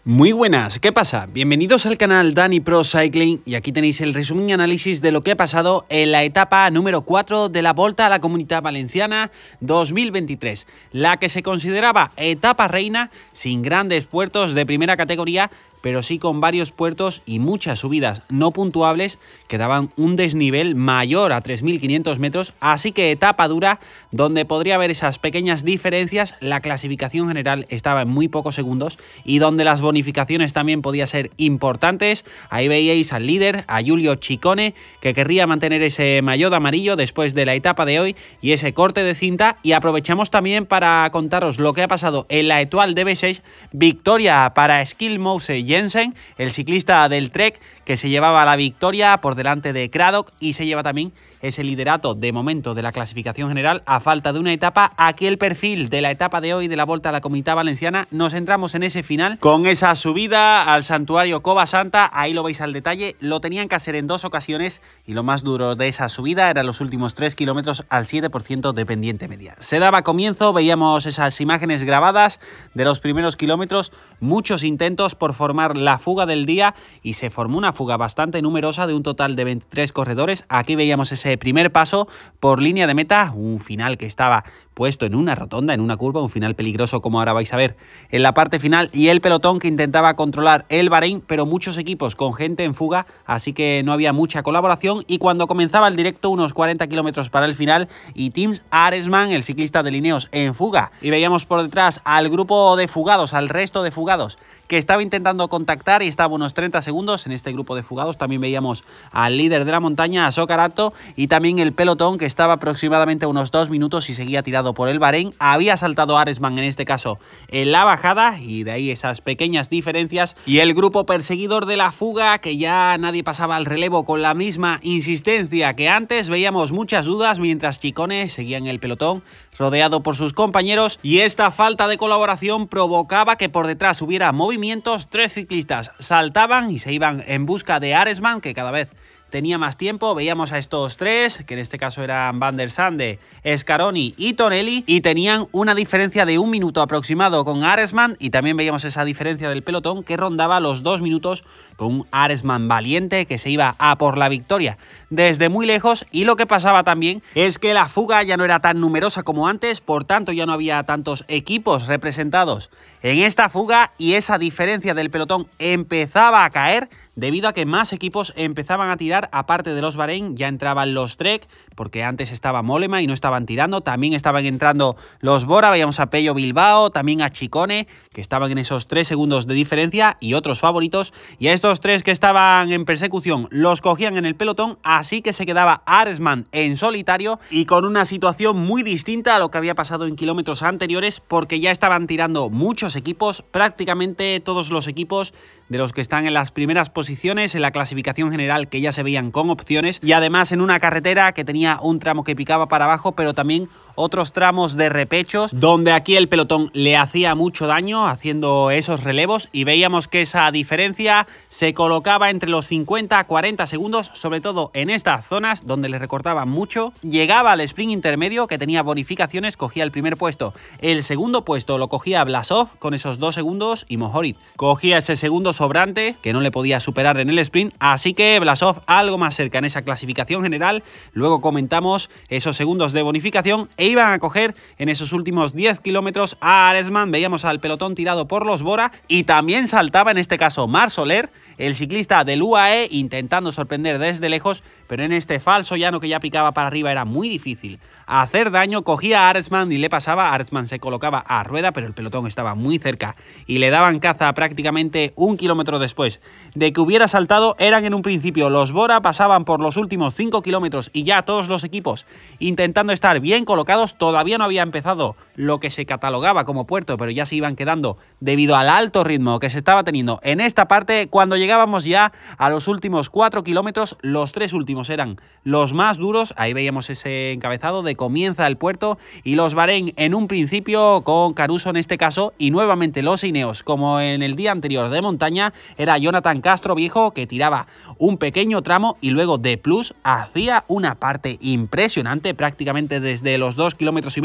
Muy buenas, ¿qué pasa? Bienvenidos al canal Dani Pro Cycling y aquí tenéis el resumen y análisis de lo que ha pasado en la etapa número 4 de la Volta a la Comunitat Valenciana 2023, la que se consideraba etapa reina sin grandes puertos de primera categoría, pero sí con varios puertos y muchas subidas no puntuables que daban un desnivel mayor a 3.500 metros, así que etapa dura donde podría haber esas pequeñas diferencias. La clasificación general estaba en muy pocos segundos y donde las bonificaciones también podían ser importantes. Ahí veíais al líder, a Giulio Ciccone, que querría mantener ese maillot amarillo después de la etapa de hoy y ese corte de cinta, y aprovechamos también para contaros lo que ha pasado en la Étoile de Bessèges. Victoria para Skjelmose Jensen, el ciclista del Trek, que se llevaba la victoria por delante de Craddock y se lleva también ese liderato de momento de la clasificación general a falta de una etapa. Aquí el perfil de la etapa de hoy de la Volta a la Comunitat Valenciana. Nos centramos en ese final con esa subida al santuario Cova Santa. Ahí lo veis al detalle. Lo tenían que hacer en dos ocasiones y lo más duro de esa subida eran los últimos 3 kilómetros al 7% de pendiente media. Se daba comienzo, veíamos esas imágenes grabadas de los primeros kilómetros, muchos intentos por formar la fuga del día y se formó una fuga bastante numerosa de un total de 23 corredores. Aquí veíamos ese primer paso por línea de meta, un final que estaba puesto en una rotonda, en una curva, un final peligroso como ahora vais a ver en la parte final, y el pelotón que intentaba controlar el Bahrein, pero muchos equipos con gente en fuga, así que no había mucha colaboración. Y cuando comenzaba el directo, unos 40 kilómetros para el final, y Tims Arensman, el ciclista de Ineos, en fuga, y veíamos por detrás al grupo de fugados, al resto de fugados, que estaba intentando contactar y estaba unos 30 segundos. En este grupo de fugados también veíamos al líder de la montaña, a Socarato, y también el pelotón que estaba aproximadamente unos 2 minutos y seguía tirado por el Bahrein. Había saltado Arensman en este caso en la bajada y de ahí esas pequeñas diferencias, y el grupo perseguidor de la fuga, que ya nadie pasaba al relevo con la misma insistencia que antes. Veíamos muchas dudas mientras Ciccone seguía en el pelotón rodeado por sus compañeros, y esta falta de colaboración provocaba que por detrás hubiera movimientos. 3 ciclistas saltaban y se iban en busca de Arensman, que cada vez tenía más tiempo. Veíamos a estos 3, que en este caso eran Van der Sande, Scaroni y Tonelli, y tenían una diferencia de 1 minuto aproximado con Arensman, y también veíamos esa diferencia del pelotón que rondaba los 2 minutos con un Arensman valiente que se iba a por la victoria desde muy lejos. Y lo que pasaba también es que la fuga ya no era tan numerosa como antes, por tanto ya no había tantos equipos representados en esta fuga, y esa diferencia del pelotón empezaba a caer debido a que más equipos empezaban a tirar. Aparte de los Bahrein, ya entraban los Trek, porque antes estaba Mollema y no estaban tirando. También estaban entrando los Bora, veíamos a Pello Bilbao, también a Ciccone, que estaban en esos 3 segundos de diferencia, y otros favoritos. Y a estos 3 que estaban en persecución los cogían en el pelotón, así que se quedaba Arensman en solitario y con una situación muy distinta a lo que había pasado en kilómetros anteriores, porque ya estaban tirando muchos equipos, prácticamente todos los equipos de los que están en las primeras posiciones en la clasificación general, que ya se veían con opciones, y además en una carretera que tenía un tramo que picaba para abajo, pero también otros tramos de repechos, donde aquí el pelotón le hacía mucho daño haciendo esos relevos, y veíamos que esa diferencia se colocaba entre los 50 a 40 segundos, sobre todo en estas zonas donde le recortaba mucho. Llegaba al sprint intermedio, que tenía bonificaciones, cogía el primer puesto, el segundo puesto lo cogía Blasov con esos 2 segundos, y Mohoric cogía ese segundo sobrante que no le podía superar en el sprint, así que Blasov algo más cerca en esa clasificación general. Luego comentamos esos segundos de bonificación, e iban a coger en esos últimos 10 kilómetros a Arensman. Veíamos al pelotón tirado por los Bora, y también saltaba en este caso Marc Soler, el ciclista del UAE, intentando sorprender desde lejos, pero en este falso llano que ya picaba para arriba era muy difícil hacer daño. Cogía a Arensman y le pasaba. Arensman se colocaba a rueda, pero el pelotón estaba muy cerca y le daban caza prácticamente 1 kilómetro después de que hubiera saltado. Eran en un principio los Bora, pasaban por los últimos 5 kilómetros y ya todos los equipos intentando estar bien colocados. Todavía no había empezado lo que se catalogaba como puerto, pero ya se iban quedando debido al alto ritmo que se estaba teniendo en esta parte. Cuando llegaba llegábamos ya a los últimos 4 kilómetros. Los 3 últimos eran los más duros. Ahí veíamos ese encabezado de comienza el puerto, y los Bahrein en un principio con Caruso en este caso, y nuevamente los Ineos, como en el día anterior de montaña, era Jonathan Castro Viejo que tiraba un pequeño tramo y luego de Plus hacía una parte impresionante prácticamente desde los 2,5 kilómetros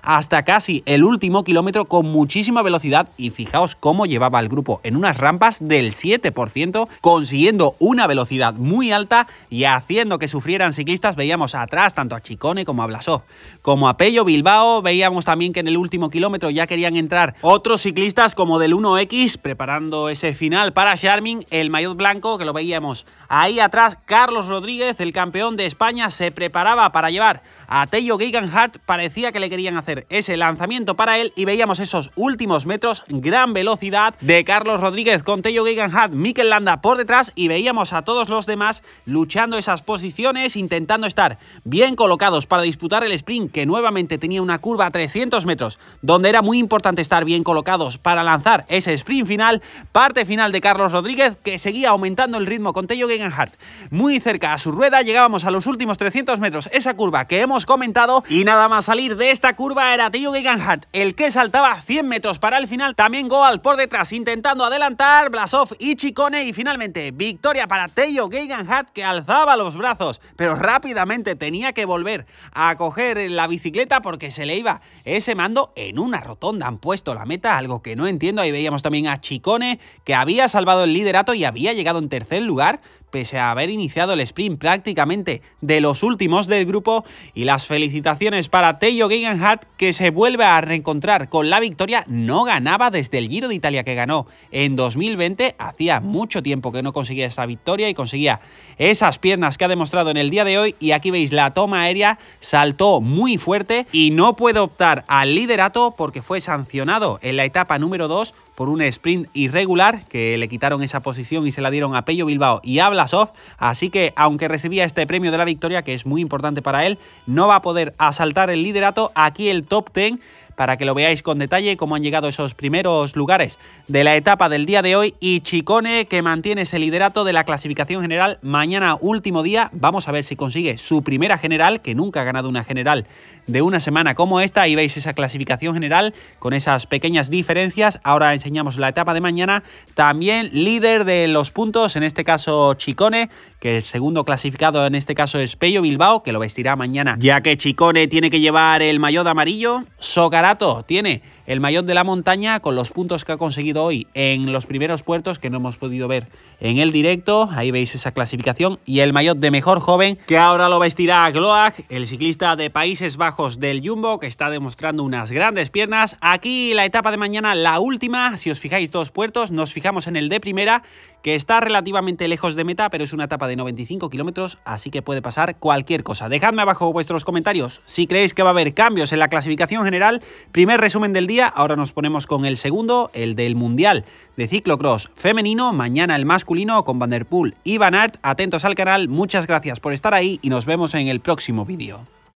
hasta casi el último kilómetro con muchísima velocidad, y fijaos cómo llevaba al grupo en unas rampas del 7%, consiguiendo una velocidad muy alta y haciendo que sufrieran ciclistas. Veíamos atrás tanto a Ciccone como a Blasov, como a Pello Bilbao. Veíamos también que en el último kilómetro ya querían entrar otros ciclistas como del 1X, preparando ese final para Charmin, el maillot blanco que lo veíamos ahí atrás. Carlos Rodríguez, el campeón de España, se preparaba para llevar a Thello Geoghegan-Hart. Parecía que le querían hacer ese lanzamiento para él, y veíamos esos últimos metros, gran velocidad de Carlos Rodríguez con Thello Geoghegan-Hart, Mikel Landa por detrás, y veíamos a todos los demás luchando esas posiciones, intentando estar bien colocados para disputar el sprint, que nuevamente tenía una curva a 300 metros, donde era muy importante estar bien colocados para lanzar ese sprint final. Parte final de Carlos Rodríguez, que seguía aumentando el ritmo con Thello Geoghegan-Hart muy cerca a su rueda. Llegábamos a los últimos 300 metros, esa curva que hemos comentado, y nada más salir de esta curva era Thello Geoghegan-Hart el que saltaba 100 metros para el final. También Goal por detrás intentando adelantar, Blasov y Ciccone, y finalmente victoria para Thello Geoghegan-Hart, que alzaba los brazos, pero rápidamente tenía que volver a coger la bicicleta porque se le iba ese mando. En una rotonda han puesto la meta, algo que no entiendo. Ahí veíamos también a Ciccone, que había salvado el liderato y había llegado en tercer lugar, pese a haber iniciado el sprint prácticamente de los últimos del grupo. Y las felicitaciones para Thello Geoghegan-Hart, que se vuelve a reencontrar con la victoria. No ganaba desde el Giro de Italia que ganó en 2020, hacía mucho tiempo que no conseguía esa victoria, y conseguía esas piernas que ha demostrado en el día de hoy. Y aquí veis la toma aérea, saltó muy fuerte y no puede optar al liderato porque fue sancionado en la etapa número 2 por un sprint irregular, que le quitaron esa posición y se la dieron a Pello Bilbao y a Blasov. Así que, aunque recibía este premio de la victoria, que es muy importante para él, no va a poder asaltar el liderato. Aquí el top 10, para que lo veáis con detalle cómo han llegado esos primeros lugares de la etapa del día de hoy. Y Ciccone, que mantiene ese liderato de la clasificación general. Mañana, último día, vamos a ver si consigue su primera general, que nunca ha ganado una general de una semana como esta. Ahí veis esa clasificación general con esas pequeñas diferencias. Ahora enseñamos la etapa de mañana. También líder de los puntos, en este caso Ciccone, que el segundo clasificado en este caso es Pello Bilbao, que lo vestirá mañana, ya que Ciccone tiene que llevar el maillot amarillo. Socarato tiene el maillot de la montaña, con los puntos que ha conseguido hoy en los primeros puertos, que no hemos podido ver en el directo. Ahí veis esa clasificación. Y el maillot de mejor joven, que ahora lo vestirá Gloag, el ciclista de Países Bajos del Jumbo, que está demostrando unas grandes piernas. Aquí la etapa de mañana, la última. Si os fijáis, 2 puertos. Nos fijamos en el de primera, que está relativamente lejos de meta, pero es una etapa de 95 kilómetros, así que puede pasar cualquier cosa. Dejadme abajo vuestros comentarios si creéis que va a haber cambios en la clasificación general. Primer resumen del día. Ahora nos ponemos con el segundo, el del Mundial de Ciclocross femenino. Mañana el masculino con Van der Poel y Van Aert. Atentos al canal, muchas gracias por estar ahí y nos vemos en el próximo vídeo.